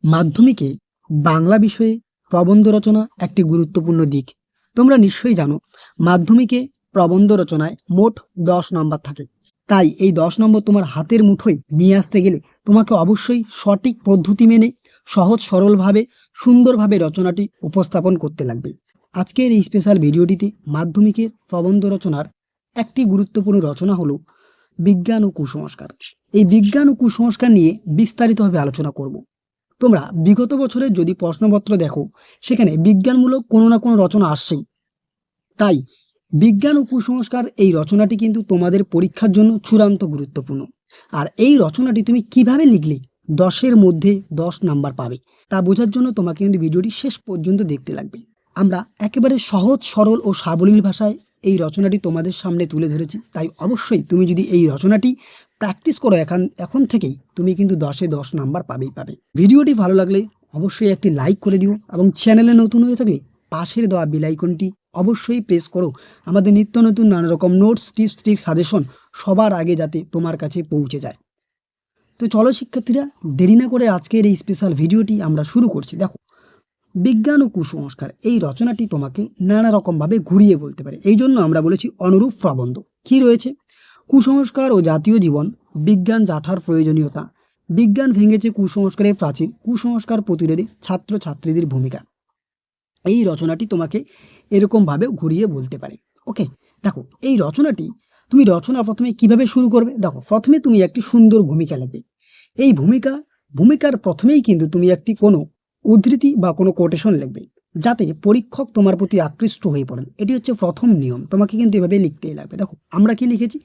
মাধ্যমিকে বাংলা বিষয়ে প্রবন্ধ রচনা একটি গুরুত্বপূর্ণ দিক। তোমরা নিশ্চয়ই জানো, মাধ্যমিকে প্রবন্ধ রচনায় মোট 10 নম্বর থাকে। তাই এই 10 নম্বর তোমার হাতের মুঠোয় নিয়ে আসতে গেলে তোমাকে অবশ্যই সঠিক পদ্ধতি মেনে সহজ সরলভাবে সুন্দরভাবে রচনাটি উপস্থাপন করতে লাগবে। আজকের এই স্পেশাল ভিডিওটিতে মাধ্যমিকের প্রবন্ধ রচনার একটি গুরুত্বপূর্ণ রচনা হলো বিজ্ঞান ও কুসংস্কার। এই বিজ্ঞান ও কুসংস্কার নিয়ে বিস্তারিতভাবে আলোচনা করব। তোমরা বিগত বছরের যদি প্রশ্নপত্র দেখো, সেখানে বিজ্ঞানমূলক কোনো না কোনো রচনা আসছেই। তাই বিজ্ঞান ও কুসংস্কার এই রচনাটি কিন্তু তোমাদের পরীক্ষার জন্য চূড়ান্ত গুরুত্বপূর্ণ। আর এই রচনাটি তুমি কিভাবে লিখলে 10-এর মধ্যে 10 নাম্বার পাবে, তা বোঝার জন্য তোমাকে কিন্তু ভিডিওটি শেষ পর্যন্ত দেখতে লাগবে। আমরা একেবারে সহজ সরল ও সাবলীল ভাষায় এই রচনাটি তোমাদের সামনে তুলে ধরেছি। তাই অবশ্যই তুমি যদি এই রচনাটি প্র্যাকটিস করো এখন থেকেই, তুমি কিন্তু 10-এ 10 নাম্বার পাবেই পাবে। ভিডিওটি ভালো লাগলে অবশ্যই একটি লাইক করে দিও এবং চ্যানেলে নতুন হয়ে থাকলে পাশের দেওয়া বেল আইকনটি অবশ্যই প্রেস করো। আমাদের নিত্য নতুন নানা রকম নোটস, টিপস, ট্রিক, সাজেশন সবার আগে যাতে তোমার কাছে পৌঁছে যায়। তো চলো শিক্ষার্থীরা, দেরি না করে আজকের এই স্পেশাল ভিডিওটি আমরা শুরু করছি। দেখো, বিজ্ঞান ও কুসংস্কার এই রচনাটি তোমাকে নানা রকমভাবে ঘুরিয়ে বলতে পারে। এই জন্য আমরা বলেছি অনুরূপ প্রবন্ধ। কি রয়েছে? কুসংস্কার ও জাতীয় জীবন, বিজ্ঞান জাঠার প্রয়োজনীয়তা, বিজ্ঞান ভেঙেছে কুসংস্কারের প্রাচীর, কুসংস্কার প্রতিরোধে ছাত্রছাত্রীদের ভূমিকা। এই রচনাটি তোমাকে এরকমভাবে ঘুরিয়ে বলতে পারে। ওকে, দেখো এই রচনাটি তুমি প্রথমে কিভাবে শুরু করবে? দেখো, প্রথমে তুমি একটি সুন্দর ভূমিকা লিখবে। এই ভূমিকার প্রথমেই কিন্তু তুমি একটি কোনো উদ্ধৃতি বা কোনো কোটেশন লিখবে, যাতে পরীক্ষক তোমার প্রতি আকৃষ্ট হয়ে পড়েন। এটি হচ্ছে প্রথম নিয়ম, তোমাকে কিন্তু এভাবে লিখতেই লাগবে। দেখো, আমরা কি লিখেছি?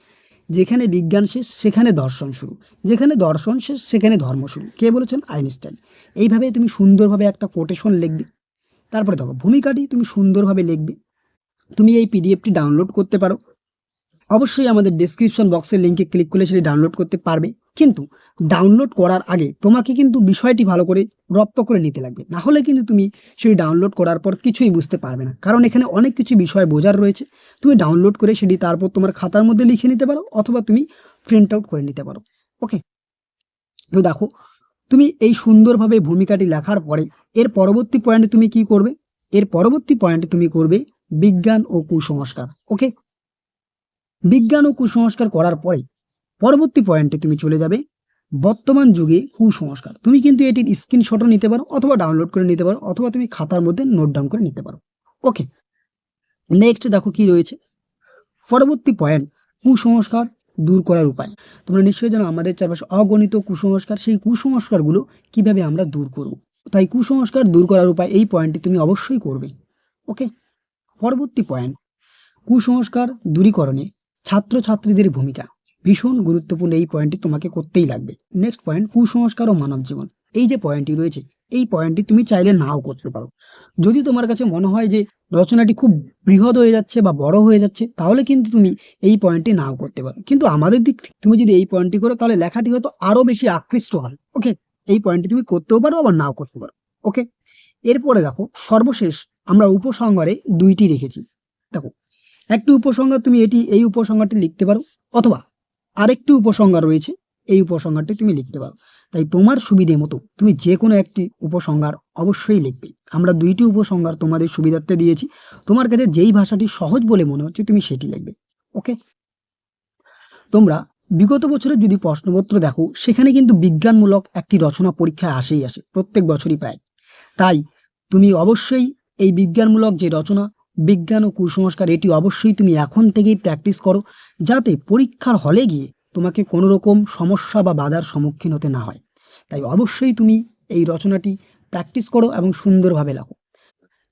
যেখানে বিজ্ঞান শেষ সেখানে দর্শন শুরু, যেখানে দর্শন শেষ সেখানে ধর্ম শুরু। কে বলেছেন? আইনস্টাইন। এইভাবে তুমি সুন্দরভাবে একটা কোটেশন লিখবে। তারপরে দেখো, ভূমিকাটি তুমি সুন্দরভাবে লিখবে। তুমি এই পিডিএফটি ডাউনলোড করতে পারো। অবশ্যই আমাদের ডেসক্রিপশন বক্সের লিঙ্কে ক্লিক করলে সেটি ডাউনলোড করতে পারবে। কিন্তু ডাউনলোড করার আগে তোমাকে কিন্তু বিষয়টি ভালো করে রপ্ত করে নিতে লাগবে, না হলে কিন্তু তুমি সেটি ডাউনলোড করার পর কিছুই বুঝতে পারবে না। কারণ এখানে অনেক কিছু বিষয় বোঝার রয়েছে। তুমি ডাউনলোড করে সেটি তারপর তোমার খাতার মধ্যে লিখে নিতে পারো, অথবা তুমি প্রিন্ট আউট করে নিতে পারো। ওকে, তো দেখো, তুমি এই সুন্দরভাবে ভূমিকাটি লেখার পরে এর পরবর্তী পয়েন্টে তুমি কি করবে? এর পরবর্তী পয়েন্টে তুমি করবে বিজ্ঞান ও কুসংস্কার। ওকে, বিজ্ঞান ও কুসংস্কার করার পরে পরবর্তী পয়েন্টে তুমি চলে যাবে বর্তমান যুগে কুসংস্কার। তুমি কিন্তু এটির স্ক্রিনশটও নিতে পারো, অথবা ডাউনলোড করে নিতে পারো, অথবা তুমি খাতার মধ্যে নোট ডাউন করে নিতে পারো। ওকে, নেক্সট দেখো কি রয়েছে পরবর্তী পয়েন্ট, কুসংস্কার দূর করার উপায়। তোমরা নিশ্চয়ই জানো, আমাদের চারপাশে অগণিত কুসংস্কার। সেই কুসংস্কারগুলো কিভাবে আমরা দূর করব। তাই কুসংস্কার দূর করার উপায় এই পয়েন্টটি তুমি অবশ্যই করবে। ওকে, পরবর্তী পয়েন্ট, কুসংস্কার দূরীকরণে ছাত্রছাত্রীদের ভূমিকা। ভীষণ গুরুত্বপূর্ণ এই পয়েন্টটি তোমাকে করতেই লাগবে। নেক্সট পয়েন্ট, কুসংস্কার ও মানব জীবন। এই যে পয়েন্টটি রয়েছে, এই পয়েন্টটি তুমি চাইলে নাও করতে পারো। যদি তোমার কাছে মনে হয় যে রচনাটি খুব বৃহৎ হয়ে যাচ্ছে বা বড় হয়ে যাচ্ছে, তাহলে কিন্তু তুমি এই পয়েন্টটি নাও করতে পারো। কিন্তু আমাদের দিক থেকে তুমি যদি এই পয়েন্টটি করো, তাহলে লেখাটি হয়তো আরো বেশি আকৃষ্ট হবে। ওকে, এই পয়েন্টটি তুমি করতেও পারো, আবার নাও করতে পারো। ওকে, এরপরে দেখো, সর্বশেষ আমরা উপসংহারে 2টি রেখেছি। দেখো, একটি উপসংহার তুমি এই উপসংহারটি লিখতে পারো, অথবা আরেকটি উপসংহার রয়েছে, এই উপসংহারটি তুমি লিখতে পারো। তাই তোমার সুবিধে মতো তুমি যে কোনো একটি উপসংহার অবশ্যই লিখবে। আমরা 2টি উপসংহার তোমাদের সুবিধার্থে দিয়েছি। তোমার কাছে যেই ভাষাটি সহজ বলে মনে হচ্ছে তুমি সেটি লিখবে। ওকে, তোমরা বিগত বছরের যদি প্রশ্নপত্র দেখো, সেখানে কিন্তু বিজ্ঞানমূলক একটি রচনা পরীক্ষায় আসে প্রত্যেক বছরই প্রায়। তাই তুমি অবশ্যই এই বিজ্ঞানমূলক যে রচনা বিজ্ঞান ও কুসংস্কার, এটি অবশ্যই তুমি এখন থেকেই প্র্যাকটিস করো, যাতে পরীক্ষার হলে গিয়ে তোমাকে কোনো রকম সমস্যা বা বাধার সম্মুখীন হতে না হয়। তাই অবশ্যই তুমি এই রচনাটি প্র্যাকটিস করো এবং সুন্দরভাবে লেখো।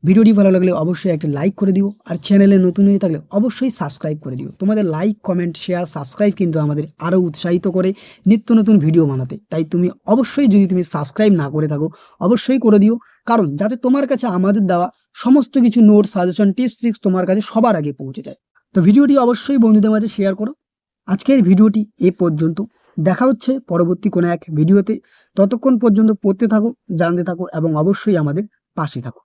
ভিডিওটি ভালো লাগলে অবশ্যই একটা লাইক করে দিও, আর চ্যানেলে নতুন হয়ে থাকলে অবশ্যই সাবস্ক্রাইব করে দিও। তোমাদের লাইক, কমেন্ট, শেয়ার, সাবস্ক্রাইব কিন্তু আমাদের আরও উৎসাহিত করে নিত্য নতুন ভিডিও বানাতে। তাই তুমি অবশ্যই, যদি তুমি সাবস্ক্রাইব না করে থাকো, অবশ্যই করে দিও। কারণ যাতে তোমার কাছে আমাদের দেওয়া সমস্ত কিছু নোট, সাজেশন, টিপস, ট্রিক্স তোমার কাছে সবার আগে পৌঁছে যায়। তো ভিডিওটি অবশ্যই বন্ধুদের মাঝে শেয়ার করো। আজকের ভিডিওটি এ পর্যন্ত। দেখা হচ্ছে পরবর্তী কোনো এক ভিডিওতে। ততক্ষণ পর্যন্ত পড়তে থাকো, জানতে থাকো এবং অবশ্যই আমাদের পাশে থাকো।